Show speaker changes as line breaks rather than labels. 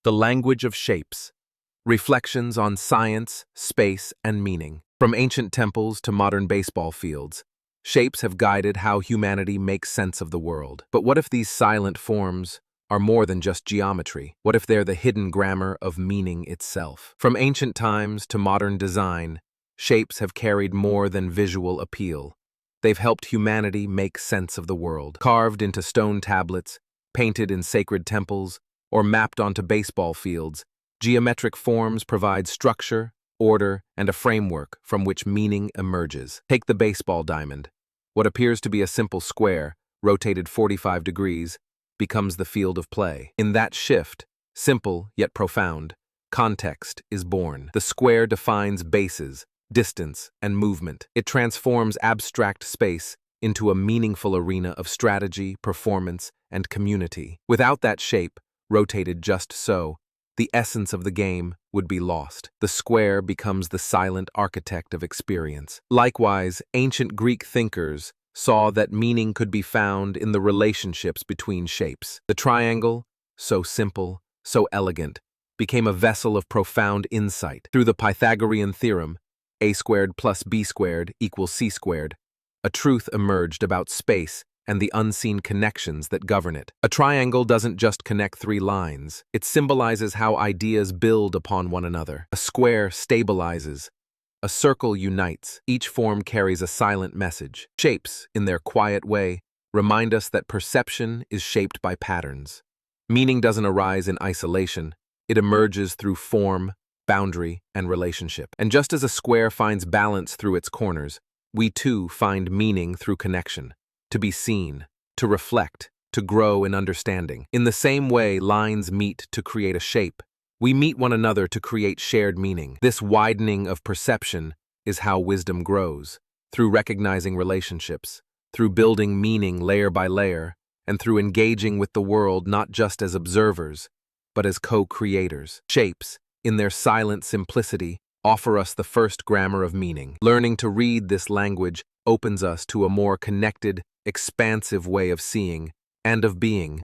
The Language of Shapes. Reflections on science, space, and meaning. From ancient temples to modern baseball fields, shapes have guided how humanity makes sense of the world. But what if these silent forms are more than just geometry? What if they're the hidden grammar of meaning itself? From ancient times to modern design, shapes have carried more than visual appeal. They've helped humanity make sense of the world. Carved into stone tablets, painted in sacred temples, or mapped onto baseball fields, geometric forms provide structure, order, and a framework from which meaning emerges. Take the baseball diamond. What appears to be a simple square, rotated 45 degrees, becomes the field of play. In that shift, simple yet profound, context is born. The square defines bases, distance, and movement. It transforms abstract space into a meaningful arena of strategy, performance, and community. Without that shape, rotated just so, the essence of the game would be lost. The square becomes the silent architect of experience. Likewise, ancient Greek thinkers saw that meaning could be found in the relationships between shapes. The triangle, so simple, so elegant, became a vessel of profound insight. Through the Pythagorean Theorem, a squared plus b squared equals c squared, a truth emerged about space and the unseen connections that govern it. A triangle doesn't just connect three lines. It symbolizes how ideas build upon one another. A square stabilizes. A circle unites. Each form carries a silent message. Shapes, in their quiet way, remind us that perception is shaped by patterns. Meaning doesn't arise in isolation. It emerges through form, boundary, and relationship. And just as a square finds balance through its corners, we too find meaning through connection. To be seen, to reflect, to grow in understanding. In the same way lines meet to create a shape, we meet one another to create shared meaning. This widening of perception is how wisdom grows, through recognizing relationships, through building meaning layer by layer, and through engaging with the world not just as observers, but as co-creators. Shapes, in their silent simplicity, offer us the first grammar of meaning. Learning to read this language opens us to a more connected, expansive way of seeing and of being.